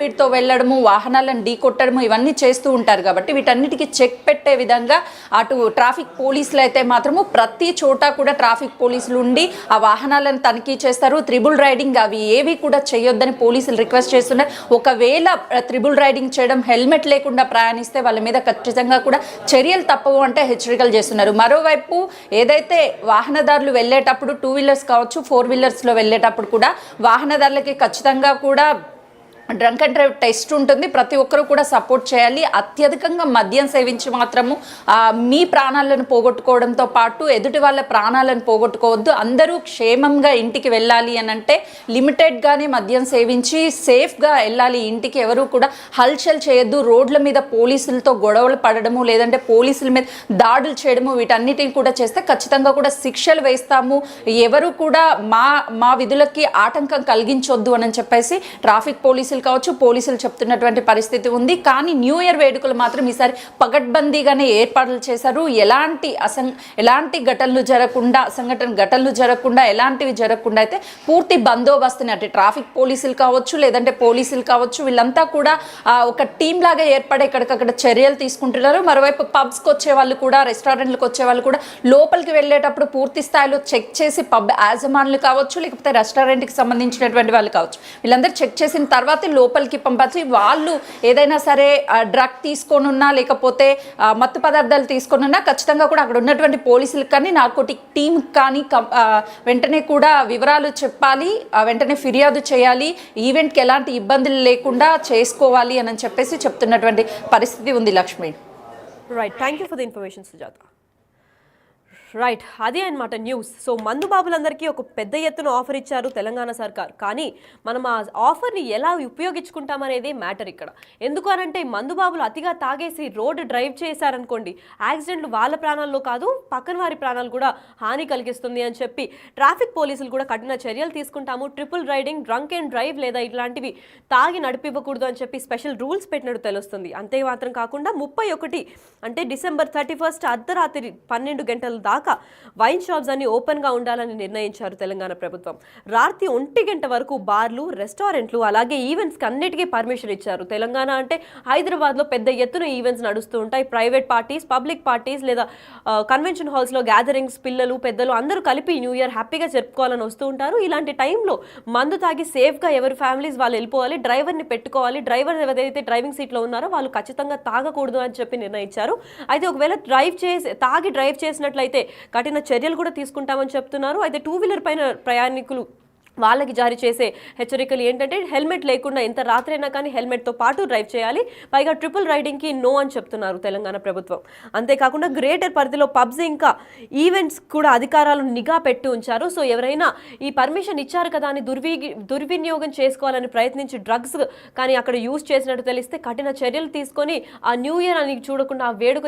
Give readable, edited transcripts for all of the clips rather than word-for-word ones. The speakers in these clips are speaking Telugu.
స్పీడ్తో వెళ్ళడము, వాహనాలను ఢీకొట్టడము ఇవన్నీ చేస్తూ ఉంటారు కాబట్టి వీటన్నిటికీ చెక్ పెట్టే విధంగా అటు ట్రాఫిక్ పోలీసులు అయితే మాత్రము ప్రతి చోట కూడా ట్రాఫిక్ పోలీసులు ఉండి ఆ వాహనాలను తనిఖీ చేస్తారు. త్రిబుల్ రైడింగ్ అవి ఏవి కూడా చేయొద్దని పోలీసులు రిక్వెస్ట్ చేస్తున్నారు. ఒకవేళ త్రిబుల్ రైడింగ్ చేయడం, హెల్మెట్ లేకుండా ప్రయాణిస్తే వాళ్ళ మీద ఖచ్చితంగా కూడా చర్యలు తప్పవు అంటే హెచ్చరికలు చేస్తున్నారు. మరోవైపు ఏదైతే వాహనదారులు వెళ్ళేటప్పుడు 2 వీలర్స్ కావచ్చు, 4 వీలర్స్లో వెళ్ళేటప్పుడు కూడా వాహనదారులకి ఖచ్చితంగా కూడా డ్రంక్ అండ్ డ్రైవ్ టెస్ట్ ఉంటుంది. ప్రతి ఒక్కరూ కూడా సపోర్ట్ చేయాలి. అత్యధికంగా మద్యం సేవించి మాత్రము మీ ప్రాణాలను పోగొట్టుకోవడంతో పాటు ఎదుటి వాళ్ళ ప్రాణాలను పోగొట్టుకోవద్దు. అందరూ క్షేమంగా ఇంటికి వెళ్ళాలి అని అంటే లిమిటెడ్గానే మద్యం సేవించి సేఫ్గా వెళ్ళాలి ఇంటికి. ఎవరు కూడా హల్చల్ చేయొద్దు. రోడ్ల మీద పోలీసులతో గొడవలు పడడము, లేదంటే పోలీసుల మీద దాడులు చేయడము వీటన్నిటిని కూడా చేస్తే ఖచ్చితంగా కూడా శిక్షలు వేస్తాము. ఎవరు కూడా మా విధులకి ఆటంకం కలిగించొద్దు అని చెప్పేసి ట్రాఫిక్ పోలీసులు కావచ్చు, పోలీసులు చెప్తున్నటువంటి పరిస్థితి ఉంది. కానీ న్యూ ఇయర్ వేడుకలు మాత్రం ఈసారి పగడ్బందీగానే ఏర్పాట్లు చేశారు. ఎలాంటి ఘటనలు జరగకుండా ఎలాంటివి జరగకుండా అయితే పూర్తి బందోబస్తుని అంటే ట్రాఫిక్ పోలీసులు కావచ్చు, లేదంటే పోలీసులు కావచ్చు, వీళ్ళంతా కూడా ఒక టీం లాగా ఏర్పడి ఎక్కడికక్కడ చర్యలు తీసుకుంటున్నారు. మరోవైపు పబ్స్కి వచ్చే వాళ్ళు కూడా, రెస్టారెంట్లకు వచ్చే వాళ్ళు కూడా లోపలికి వెళ్ళేటప్పుడు పూర్తి స్థాయిలో చెక్ చేసి పబ్ యాజమానులు కావచ్చు, లేకపోతే రెస్టారెంట్కి సంబంధించినటువంటి వాళ్ళు కావచ్చు, వీళ్ళందరూ చెక్ చేసిన తర్వాత లోపలికి పంపించి వాళ్ళు ఏదైనా సరే డ్రగ్ తీసుకొనున్నా లేకపోతే మత్తు పదార్థాలు తీసుకొనున్నా ఖచ్చితంగా కూడా అక్కడ ఉన్నటువంటి పోలీసులకు కానీ నార్కోటిక్ టీమ్ కానీ వెంటనే కూడా వివరాలు చెప్పాలి, వెంటనే ఫిర్యాదు చేయాలి, ఈవెంట్కి ఎలాంటి ఇబ్బందులు లేకుండా చేసుకోవాలి అని చెప్పేసి చెప్తున్నటువంటి పరిస్థితి ఉంది. Lakshmi. Right, thank you for the information Sujatha. Right, అదే అనమాట న్యూస్. సో మందు బాబులందరికీ ఒక పెద్ద ఎత్తున ఆఫర్ ఇచ్చారు తెలంగాణ సర్కార్. కానీ మనం ఆ ఆఫర్ని ఎలా ఉపయోగించుకుంటామనేది మ్యాటర్ ఇక్కడ. ఎందుకు అనంటే మందు బాబులు అతిగా తాగేసి రోడ్డు డ్రైవ్ చేశారనుకోండి, యాక్సిడెంట్లు వాళ్ళ ప్రాణాల్లో కాదు పక్కన వారి ప్రాణాలు కూడా హాని కలిగిస్తుంది అని చెప్పి ట్రాఫిక్ పోలీసులు కూడా కఠిన చర్యలు తీసుకుంటాము. Triple riding, drunk and drive లేదా ఇట్లాంటివి తాగి నడిపివ్వకూడదు అని చెప్పి స్పెషల్ రూల్స్ పెట్టినట్టు తెలుస్తుంది. అంతే మాత్రం కాకుండా 31 అంటే డిసెంబర్ 31 అర్ధరాత్రి 12 గంటల దాకా వైన్ షాప్స్ అన్ని ఓపెన్ గా ఉండాలని నిర్ణయించారు తెలంగాణ ప్రభుత్వం. రాత్రి 1 గంట వరకు బార్లు, రెస్టారెంట్లు అలాగే ఈవెంట్స్ కి అన్నిటికీ పర్మిషన్ ఇచ్చారు. తెలంగాణ అంటే హైదరాబాద్ లో పెద్ద ఎత్తున ఈవెంట్స్ నడుస్తూ ఉంటాయి. ప్రైవేట్ పార్టీస్, పబ్లిక్ పార్టీస్ లేదా కన్వెన్షన్ హాల్స్ లో గ్యాదరింగ్స్, పిల్లలు పెద్దలు అందరూ కలిపి న్యూ ఇయర్ హ్యాపీగా జరుపుకోవాలని వస్తూ ఉంటారు. ఇలాంటి టైంలో మందు తాగి సేఫ్ గా ఎవరి ఫ్యామిలీస్ వాళ్ళు వెళ్ళిపోవాలి, డ్రైవర్ని పెట్టుకోవాలి. డ్రైవర్ ఎవరైతే డ్రైవింగ్ సీట్ లో ఉన్నారో వాళ్ళు ఖచ్చితంగా తాగకూడదు అని చెప్పి నిర్ణయించారు. అయితే ఒకవేళ తాగి డ్రైవ్ చేసినట్లయితే కఠిన చర్యలు కూడా తీసుకుంటామని చెప్తున్నారు. అయితే 2 వీలర్ పైన ప్రయాణికులు వాళ్ళకి జారీ చేసే హెచ్చరికలు ఏంటంటే హెల్మెట్ లేకుండా ఎంత రాత్రి అయినా కానీ హెల్మెట్తో పాటు డ్రైవ్ చేయాలి. పైగా ట్రిపుల్ రైడింగ్కి నో అని చెప్తున్నారు తెలంగాణ ప్రభుత్వం. అంతేకాకుండా గ్రేటర్ పరిధిలో పబ్స్ ఇంకా ఈవెంట్స్ కూడా అధికారాలు నిఘా పెట్టి ఉంచారు. సో ఎవరైనా ఈ పర్మిషన్ ఇచ్చారు కదా అని దుర్వినియోగం చేసుకోవాలని ప్రయత్నించి డ్రగ్స్ కానీ అక్కడ యూజ్ చేసినట్టు తెలిస్తే కఠిన చర్యలు తీసుకొని ఆ న్యూ ఇయర్ అని చూడకుండా ఆ వేడుక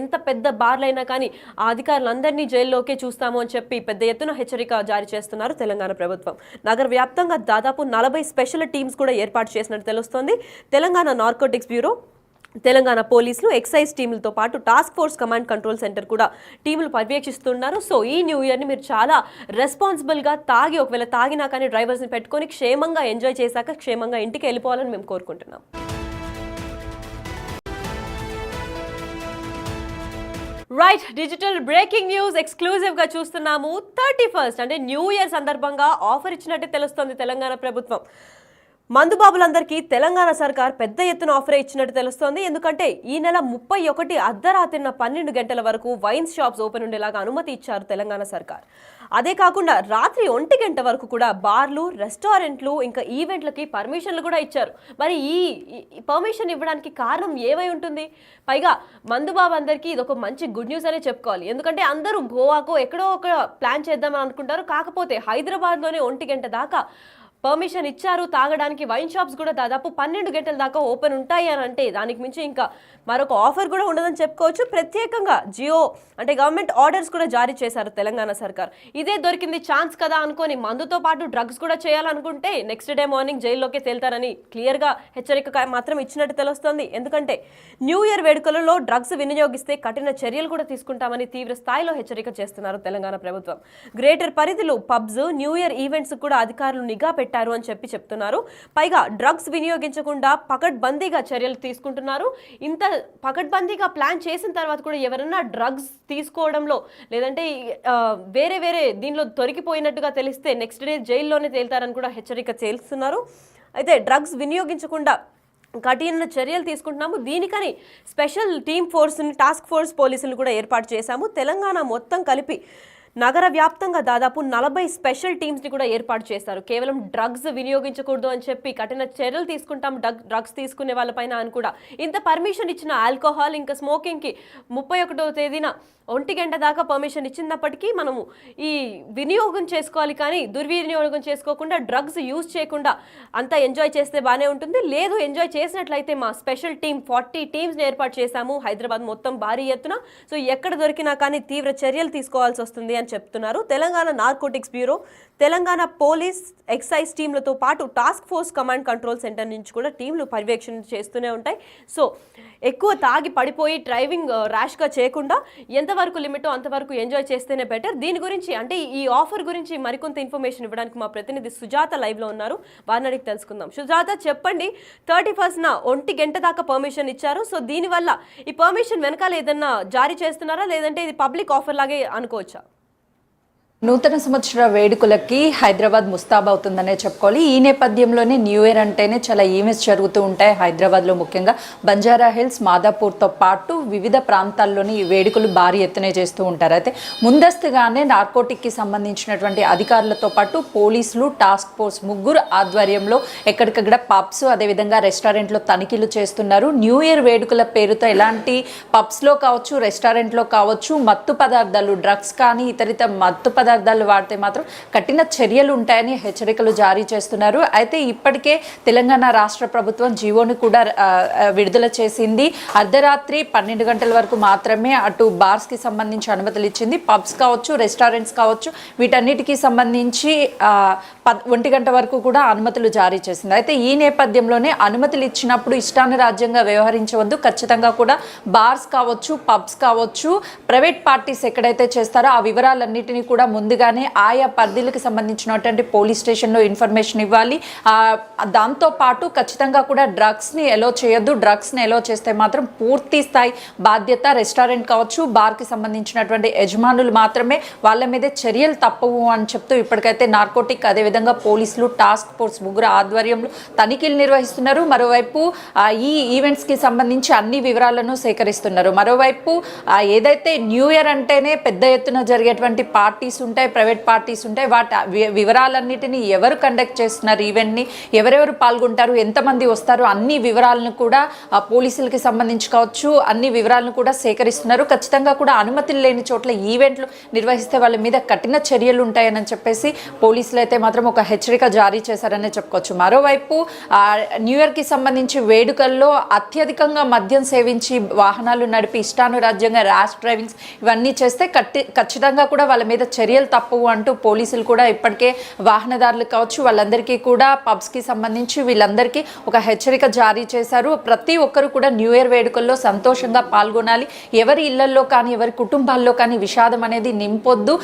ఎంత పెద్ద బార్లైనా కానీ ఆ అధికారులందరినీ జైల్లోకే చూస్తాము అని చెప్పి పెద్ద ఎత్తున హెచ్చరిక జారీ చేస్తున్నారు తెలంగాణ ప్రభుత్వం. నగర వ్యాప్తంగా దాదాపు 40 స్పెషల్ టీమ్స్ కూడా ఏర్పాటు చేసినట్టు తెలుస్తోంది. తెలంగాణ నార్కోటిక్స్ బ్యూరో, తెలంగాణ పోలీసులు, ఎక్సైజ్ టీములతో పాటు task force command control centre కూడా టీములు పర్యవేక్షిస్తున్నారు. సో ఈ న్యూ ఇయర్ని మీరు చాలా రెస్పాన్సిబుల్గా ఒకవేళ తాగినా కానీ డ్రైవర్స్ని పెట్టుకొని క్షేమంగా ఎంజాయ్ చేశాక క్షేమంగా ఇంటికి వెళ్ళిపోవాలని మేము కోరుకుంటున్నాం. Right, digital breaking news exclusive గా చూస్తున్నాము. 31 అంటే న్యూ ఇయర్ సందర్భంగా ఆఫర్ ఇచ్చినట్టు తెలుస్తోంది తెలంగాణ ప్రభుత్వం. మందుబాబులందరికీ తెలంగాణ సర్కార్ పెద్ద ఎత్తున ఆఫర్ ఇచ్చినట్టు తెలుస్తోంది. ఎందుకంటే ఈ నెల 31 అర్ధరాత్రి 12 గంటల వరకు వైన్ షాప్స్ ఓపెన్ ఉండేలాగా అనుమతి ఇచ్చారు తెలంగాణ సర్కార్. అదే కాకుండా రాత్రి 1 గంట వరకు కూడా బార్లు, రెస్టారెంట్లు ఇంకా ఈవెంట్లకి పర్మిషన్లు కూడా ఇచ్చారు. మరి ఈ పర్మిషన్ ఇవ్వడానికి కారణం ఏమై ఉంటుంది? పైగా మందుబాబు అందరికీ ఇది ఒక మంచి గుడ్ న్యూస్ అనే చెప్పుకోవాలి. ఎందుకంటే అందరూ గోవాకో ఎక్కడో ఒక ప్లాన్ చేద్దామని అనుకుంటారు. కాకపోతే హైదరాబాద్లోనే 1 గంట దాకా పర్మిషన్ ఇచ్చారు తాగడానికి. వైన్ షాప్స్ కూడా దాదాపు 12 గంటల దాకా ఓపెన్ ఉంటాయి అని అంటే దానికి మించి ఇంకా మరొక ఆఫర్ కూడా ఉండదని చెప్పుకోవచ్చు. ప్రత్యేకంగా జియో అంటే గవర్నమెంట్ ఆర్డర్స్ కూడా జారీ చేశారు తెలంగాణ సర్కార్. ఇదే దొరికింది ఛాన్స్ కదా అనుకొని మందుతో పాటు డ్రగ్స్ కూడా చేయాలనుకుంటే నెక్స్ట్ డే మార్నింగ్ జైల్లోకి తేల్తారని క్లియర్గా హెచ్చరిక మాత్రం ఇచ్చినట్టు తెలుస్తోంది. ఎందుకంటే న్యూ ఇయర్ వేడుకలలో డ్రగ్స్ వినియోగిస్తే కఠిన చర్యలు కూడా తీసుకుంటామని తీవ్ర స్థాయిలో హెచ్చరిక చేస్తున్నారు తెలంగాణ ప్రభుత్వం. గ్రేటర్ పరిధిలో పబ్స్, న్యూ ఇయర్ ఈవెంట్స్ కూడా అధికారులు నిఘా పెట్టారు. పెట్టారు అని చెప్తున్నారు. పైగా డ్రగ్స్ వినియోగించకుండా పకడ్బందీగా చర్యలు తీసుకుంటున్నారు. ఇంత పకడ్బందీగా ప్లాన్ చేసిన తర్వాత కూడా ఎవరైనా డ్రగ్స్ తీసుకోవడంలో లేదంటే వేరే వేరే దీనిలో దొరికిపోయినట్టుగా తెలిస్తే నెక్స్ట్ డే జైల్లోనే తేలుతారని కూడా హెచ్చరిక చేస్తున్నారు. అయితే డ్రగ్స్ వినియోగించకుండా కఠిన చర్యలు తీసుకుంటున్నాము. దీనికని స్పెషల్ టీమ్ ఫోర్స్ని, టాస్క్ ఫోర్స్ పోలీసులు కూడా ఏర్పాటు చేశాము. తెలంగాణ మొత్తం కలిపి నగర వ్యాప్తంగా దాదాపు 40 స్పెషల్ టీమ్స్ని కూడా ఏర్పాటు చేశారు. కేవలం డ్రగ్స్ వినియోగించకూడదు అని చెప్పి కఠిన చర్యలు తీసుకుంటాం డ్రగ్స్ తీసుకునే వాళ్ళపైన అని కూడా. ఇంత పర్మిషన్ ఇచ్చిన ఆల్కహాల్ ఇంకా స్మోకింగ్కి 31వ తేదీన 1 గంట దాకా పర్మిషన్ ఇచ్చినప్పటికీ మనము ఈ వినియోగం చేసుకోవాలి, కానీ దుర్వినియోగం చేసుకోకుండా డ్రగ్స్ యూజ్ చేయకుండా అంతా ఎంజాయ్ చేస్తే బాగానే ఉంటుంది. లేదు ఎంజాయ్ చేసినట్లయితే మా స్పెషల్ టీమ్ 40 టీమ్స్ని ఏర్పాటు చేశాము హైదరాబాద్ మొత్తం భారీ ఎత్తున. సో ఎక్కడ దొరికినా కానీ తీవ్ర చర్యలు తీసుకోవాల్సి వస్తుంది అని చెప్తున్నారు. Telangana narcotics bureau, Telangana police, excise టీంలతో పాటు task force command control centre నుంచి కూడా టీంలు పర్యవేక్షణ చేస్తూనే ఉంటాయి. సో ఎక్కువ తాగి పడిపోయి డ్రైవింగ్ ర్యాష్గా చేయకుండా ఎంతవరకు లిమిటో అంతవరకు ఎంజాయ్ చేస్తేనే బెటర్. దీని గురించి అంటే ఈ ఆఫర్ గురించి మరికొంత ఇన్ఫర్మేషన్ ఇవ్వడానికి మా ప్రతినిధి సుజాత లైవ్లో ఉన్నారు. వారిని అడిగి తెలుసుకుందాం. సుజాత, చెప్పండి, 31న 1 గంట దాకా పర్మిషన్ ఇచ్చారు. సో దీనివల్ల ఈ పర్మిషన్ వెనకాల ఏదన్నా జారీ చేస్తున్నారా, లేదంటే ఇది పబ్లిక్ ఆఫర్ లాగే అనుకోవచ్చా? నూతన సంవత్సర వేడుకలకి హైదరాబాద్ ముస్తాబవుతుందనే చెప్పుకోవాలి. ఈ నేపథ్యంలోనే న్యూ ఇయర్ అంటేనే చాలా ఈవెంట్స్ జరుగుతూ ఉంటాయి హైదరాబాద్లో. ముఖ్యంగా బంజారా హిల్స్, మాదాపూర్తో పాటు వివిధ ప్రాంతాల్లోని ఈ వేడుకలు భారీ ఎత్తునే చేస్తూ ఉంటారు. అయితే ముందస్తుగానే నార్కోటిక్కి సంబంధించినటువంటి అధికారులతో పాటు పోలీసులు, టాస్క్ ఫోర్స్ ముగ్గురు ఆధ్వర్యంలో ఎక్కడికక్కడ పబ్స్, అదేవిధంగా రెస్టారెంట్లో తనిఖీలు చేస్తున్నారు. న్యూ ఇయర్ వేడుకల పేరుతో ఎలాంటి పబ్స్లో కావచ్చు, రెస్టారెంట్లో కావచ్చు మత్తు పదార్థాలు, డ్రగ్స్ కానీ ఇతరిత మత్తు పదార్థాలు వాడితే మాత్రం కఠిన చర్యలు ఉంటాయని హెచ్చరికలు జారీ చేస్తున్నారు. అయితే ఇప్పటికే తెలంగాణ రాష్ట్ర ప్రభుత్వం జీవోని కూడా విడుదల చేసింది. అర్ధరాత్రి 12 గంటల వరకు మాత్రమే అటు బార్స్కి సంబంధించి అనుమతులు ఇచ్చింది. పబ్స్ కావచ్చు, రెస్టారెంట్స్ కావచ్చు, వీటన్నిటికీ సంబంధించి 1 గంట వరకు కూడా అనుమతులు జారీ చేసింది. అయితే ఈ నేపథ్యంలోనే అనుమతులు ఇచ్చినప్పుడు ఇష్టానురాజ్యంగా వ్యవహరించవద్దు, ఖచ్చితంగా కూడా బార్స్ కావచ్చు, పబ్స్ కావచ్చు, ప్రైవేట్ పార్టీస్ ఎక్కడైతే చేస్తారో ఆ వివరాలన్నిటినీ కూడా ముందుగానే ఆయా పరిధిలకు సంబంధించినటువంటి పోలీస్ స్టేషన్లో ఇన్ఫర్మేషన్ ఇవ్వాలి. దాంతో పాటు ఖచ్చితంగా కూడా డ్రగ్స్ని ఎలో చేయొద్దు. డ్రగ్స్ని ఎలో చేస్తే మాత్రం పూర్తి స్థాయి బాధ్యత రెస్టారెంట్ కావచ్చు, బార్కి సంబంధించినటువంటి యజమానులు మాత్రమే, వాళ్ళ మీదే చర్యలు తప్పవు అని చెప్తూ ఇప్పటికైతే నార్కోటిక్, అదేవిధంగా పోలీసులు, టాస్క్ ఫోర్స్ ముగ్గురు ఆధ్వర్యంలో తనిఖీలు నిర్వహిస్తున్నారు. మరోవైపు ఈ ఈవెంట్స్కి సంబంధించి అన్ని వివరాలను సేకరిస్తున్నారు. మరోవైపు ఏదైతే న్యూ ఇయర్ అంటేనే పెద్ద ఎత్తున జరిగేటువంటి పార్టీస్ ఉంటాయి, ప్రైవేట్ పార్టీస్ ఉంటాయి, వాటి వివరాలన్నిటినీ ఎవరు కండక్ట్ చేస్తున్నారు, ఈవెంట్ని ఎవరెవరు పాల్గొంటారు, ఎంతమంది వస్తారు, అన్ని వివరాలను కూడా పోలీసులకి సంబంధించి కావచ్చు అన్ని వివరాలను కూడా సేకరిస్తున్నారు. ఖచ్చితంగా కూడా అనుమతులు లేని చోట్ల ఈవెంట్లు నిర్వహిస్తే వాళ్ళ మీద కఠిన చర్యలు ఉంటాయని చెప్పేసి పోలీసులు అయితే మాత్రం ఒక హెచ్చరిక జారీ చేశారనే చెప్పుకోవచ్చు. మరోవైపు న్యూ ఇయర్కి సంబంధించి వేడుకల్లో అత్యధికంగా మద్యం సేవించి వాహనాలు నడిపి ఇష్టానురాజ్యంగా ర్యాష్ డ్రైవింగ్స్ ఇవన్నీ చేస్తే ఖచ్చితంగా కూడా వాళ్ళ మీద చర్యలు తప్పవు అంటూ పోలీసులు కూడా ఇప్పటికే వాహనదారులు కావచ్చు వాళ్ళందరికీ కూడా పబ్స్కి సంబంధించి వీళ్ళందరికీ ఒక హెచ్చరిక జారీ చేశారు. ప్రతి ఒక్కరు కూడా న్యూ ఇయర్ వేడుకల్లో సంతోషంగా పాల్గొనాలి. ఎవరి ఇళ్లల్లో కానీ ఎవరి కుటుంబాల్లో కానీ విషాదం అనేది నింపొద్దు.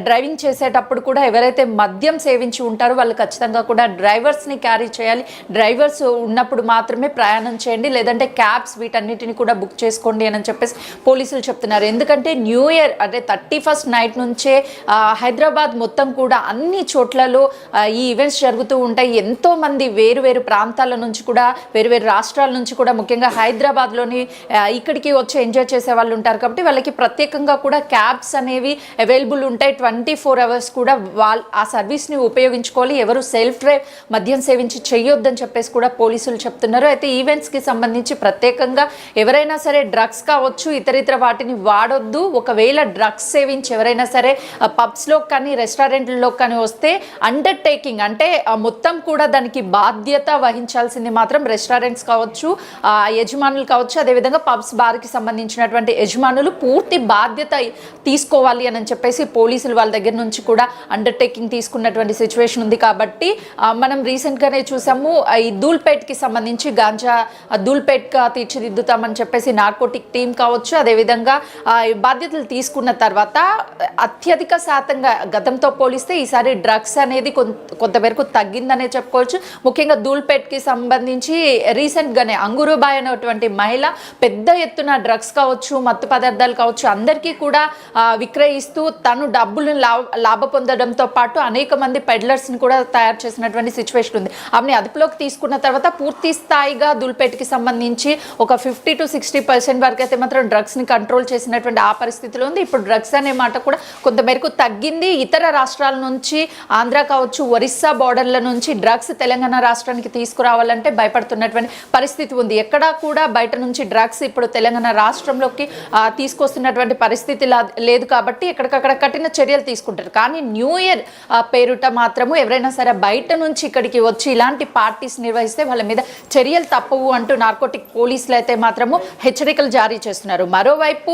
డ్రైవింగ్ చేసేటప్పుడు కూడా ఎవరైతే మద్యం సేవించి ఉంటారో వాళ్ళు ఖచ్చితంగా కూడా డ్రైవర్స్ని క్యారీ చేయాలి. డ్రైవర్స్ ఉన్నప్పుడు మాత్రమే ప్రయాణం చేయండి, లేదంటే క్యాబ్స్ వీటన్నిటిని కూడా బుక్ చేసుకోండి అని చెప్పేసి పోలీసులు చెప్తున్నారు. ఎందుకంటే న్యూ ఇయర్ అంటే 31st నైట్ నుంచే హైదరాబాద్ మొత్తం కూడా అన్ని చోట్లలో ఈ ఈవెంట్స్ జరుగుతూ ఉంటాయి. ఎంతోమంది వేరు ప్రాంతాల నుంచి కూడా, వేరు రాష్ట్రాల నుంచి కూడా, ముఖ్యంగా హైదరాబాద్లోని ఇక్కడికి వచ్చి ఎంజాయ్ చేసే వాళ్ళు ఉంటారు. కాబట్టి వాళ్ళకి ప్రత్యేకంగా కూడా క్యాబ్స్ అనేవి అవైలబుల్ ఉంటాయి. 24 hours కూడా ఆ సర్వీస్ని ఉపయోగించుకోవాలి. ఎవరు సెల్ఫ్ డ్రైవ్ మద్యం సేవించి చేయొద్దని చెప్పేసి కూడా పోలీసులు చెప్తున్నారు. అయితే ఈవెంట్స్కి సంబంధించి ప్రత్యేకంగా ఎవరైనా సరే డ్రగ్స్ కావచ్చు ఇతరితర వాటిని వాడొద్దు. ఒకవేళ డ్రగ్స్ సేవించి ఎవరైనా సరే పబ్స్లో కానీ రెస్టారెంట్లలో కానీ వస్తే అండర్టేకింగ్ అంటే మొత్తం కూడా దానికి బాధ్యత వహించాల్సింది మాత్రం రెస్టారెంట్స్ కావచ్చు, యజమానులు కావచ్చు, అదేవిధంగా పబ్స్ బార్కి సంబంధించినటువంటి యజమానులు పూర్తి బాధ్యత తీసుకోవాలి అని చెప్పేసి పోలీసులు వాళ్ళ దగ్గర నుంచి కూడా అండర్టేకింగ్ తీసుకున్నటువంటి సిచ్యువేషన్ ఉంది. కాబట్టి మనం రీసెంట్గానే చూసాము ఈ ధూల్పేట్కి సంబంధించి గాంజా ధూల్పేట్గా తీర్చిదిద్దుతామని చెప్పేసి నార్కోటిక్ టీం కావచ్చు, అదేవిధంగా బాధ్యతలు తీసుకున్న తర్వాత అత్యధిక శాతంగా గతంతో పోలిస్తే ఈసారి డ్రగ్స్ అనేది కొంతవరకు తగ్గిందనే చెప్పుకోవచ్చు. ముఖ్యంగా ధూల్పేట్కి సంబంధించి రీసెంట్గానే అంగురుబాయ్ అనేటువంటి మహిళ పెద్ద ఎత్తున డ్రగ్స్ కావచ్చు, మత్తు పదార్థాలు కావచ్చు అందరికీ కూడా విక్రయిస్తూ తను డబ్బులను లాభ పొందడంతో పాటు అనేక మంది పెడ్లర్స్ని కూడా తయారు చేసినటువంటి సిచ్యువేషన్ ఉంది. ఆమెని అదుపులోకి తీసుకున్న తర్వాత పూర్తి స్థాయిగా ధూల్పేట్కి సంబంధించి ఒక 50 to 60% వరకు అయితే మాత్రం డ్రగ్స్ని కంట్రోల్ చేసినటువంటి ఆ పరిస్థితిలో ఉంది. ఇప్పుడు డ్రగ్స్ అనే మాట కూడా కొంతమేరకు తగ్గింది. ఇతర రాష్ట్రాల నుంచి ఆంధ్ర కావచ్చు, ఒరిస్సా బార్డర్ల నుంచి డ్రగ్స్ తెలంగాణ రాష్ట్రానికి తీసుకురావాలంటే భయపడుతున్నటువంటి పరిస్థితి ఉంది. ఎక్కడా కూడా బయట నుంచి డ్రగ్స్ ఇప్పుడు తెలంగాణ రాష్ట్రంలోకి తీసుకొస్తున్నటువంటి పరిస్థితి లేదు కాబట్టి ఎక్కడికక్కడ కఠిన చర్యలు తీసుకుంటారు. కానీ న్యూ ఇయర్ పేరుట మాత్రము ఎవరైనా సరే బయట నుంచి ఇక్కడికి వచ్చి ఇలాంటి పార్టీస్ నిర్వహిస్తే వాళ్ళ మీద చర్యలు తప్పవు అంటూ నార్కోటిక్ పోలీసులు అయితే మాత్రము హెచ్చరికలు జారీ చేస్తున్నారు. మరోవైపు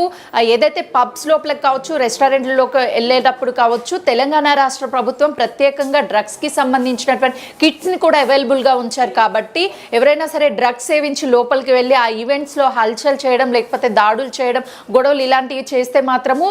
ఏదైతే పబ్స్ లోపలికి కావచ్చు, రెస్టారెంట్లలోకి వెళ్ళేటప్పుడు కావచ్చు, తెలంగాణ రాష్ట్ర ప్రభుత్వం ప్రత్యేకంగా డ్రగ్స్కి సంబంధించినటువంటి కిట్స్ని కూడా అవైలబుల్గా ఉంచారు. కాబట్టి ఎవరైనా సరే డ్రగ్స్ సేవించి లోపలికి వెళ్ళి ఆ ఈవెంట్స్లో హల్చల్ చేయడం, లేకపోతే దాడులు చేయడం, గొడవలు ఇలాంటివి చేస్తే మాత్రము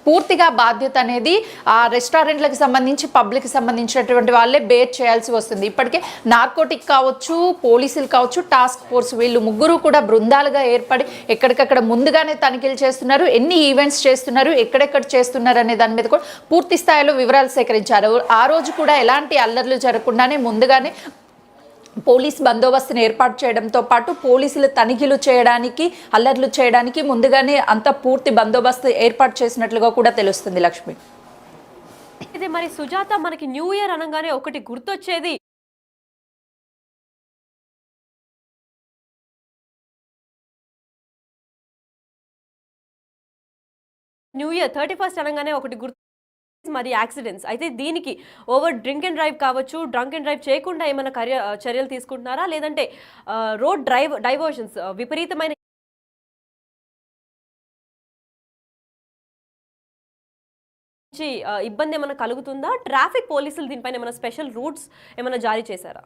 పూర్తిగా బాధ్యత అనేది ఆ రెస్టారెంట్లకు సంబంధించి పబ్లిక్ సంబంధించినటువంటి వాళ్ళే బేర్ చేయాల్సి వస్తుంది. ఇప్పటికే నార్కోటిక్ కావచ్చు, పోలీసులు కావచ్చు, టాస్క్ ఫోర్స్ వీళ్ళు ముగ్గురు కూడా బృందాలుగా ఏర్పడి ఎక్కడికక్కడ ముందుగానే తనిఖీలు చేస్తున్నారు. ఎన్ని ఈవెంట్స్ చేస్తున్నారు, ఎక్కడెక్కడ చేస్తున్నారు అనే దాని మీద కూడా పూర్తి స్థాయిలో వివరాలు సేకరించారు. ఆ రోజు కూడా ఎలాంటి అల్లర్లు జరగకుండానే ముందుగానే పోలీస్ బందోబస్తుని ఏర్పాటు చేయడంతో పాటు పోలీసులు తనిఖీలు చేయడానికి, అల్లర్లు చేయడానికి ముందుగానే అంత పూర్తి బందోబస్తు ఏర్పాటు చేసినట్లుగా కూడా తెలుస్తుంది. లక్ష్మి, ఇది మరి సుజాత, మనకి న్యూ ఇయర్ అనగానే ఒకటి గుర్తొచ్చేది న్యూ ఇయర్ 31st అనగానే ఒకటి గుర్తు మరి యాక్సిడెంట్స్. అయితే దీనికి ఓవర్ డ్రింక్ అండ్ డ్రైవ్ కావచ్చు, డ్రంక్ అండ్ డ్రైవ్ చేయకుండా ఏమైనా చర్యలు తీసుకుంటున్నారా, లేదంటే రోడ్ డైవర్షన్స్ విపరీతమైన ఇబ్బంది ఏమైనా కలుగుతుందా? ట్రాఫిక్ పోలీసులు దీనిపైన ఏమైనా స్పెషల్ రూట్స్ ఏమైనా జారీ చేశారా?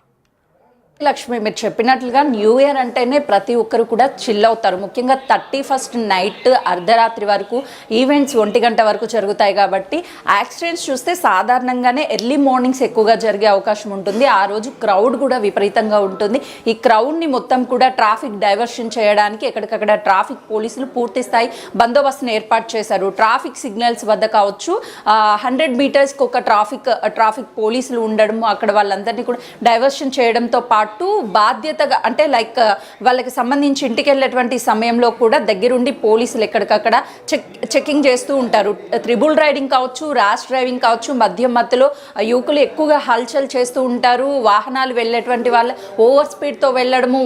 లక్ష్మి, మీరు చెప్పినట్లుగా న్యూ ఇయర్ అంటేనే ప్రతి ఒక్కరు కూడా చిల్ అవుతారు. ముఖ్యంగా 31st నైట్ అర్ధరాత్రి వరకు ఈవెంట్స్ 1 గంట వరకు జరుగుతాయి కాబట్టి యాక్సిడెంట్స్ చూస్తే సాధారణంగానే ఎర్లీ మార్నింగ్స్ ఎక్కువగా జరిగే అవకాశం ఉంటుంది. ఆ రోజు క్రౌడ్ కూడా విపరీతంగా ఉంటుంది. ఈ క్రౌడ్ని మొత్తం కూడా ట్రాఫిక్ డైవర్షన్ చేయడానికి ఎక్కడికక్కడ ట్రాఫిక్ పోలీసులు పూర్తి స్థాయి బందోబస్తును ఏర్పాటు చేశారు. ట్రాఫిక్ సిగ్నల్స్ వద్ద కావచ్చు, 100 మీటర్స్కి ఒక ట్రాఫిక్ పోలీసులు ఉండడం, అక్కడ వాళ్ళందరినీ కూడా డైవర్షన్ చేయడంతో పాటు బాధ్యతగా అంటే లైక్ వాళ్ళకి సంబంధించి ఇంటికి వెళ్ళేటువంటి సమయంలో కూడా దగ్గరుండి పోలీసులు ఎక్కడికక్కడ చెకింగ్ చేస్తూ ఉంటారు. త్రిబుల్ రైడింగ్ కావచ్చు, ర్యాష్ డ్రైవింగ్ కావచ్చు, మధ్యలో యువకులు ఎక్కువగా హల్చల్ చేస్తూ ఉంటారు. వాహనాలు వెళ్ళేటువంటి వాళ్ళ ఓవర్ స్పీడ్తో వెళ్ళడము,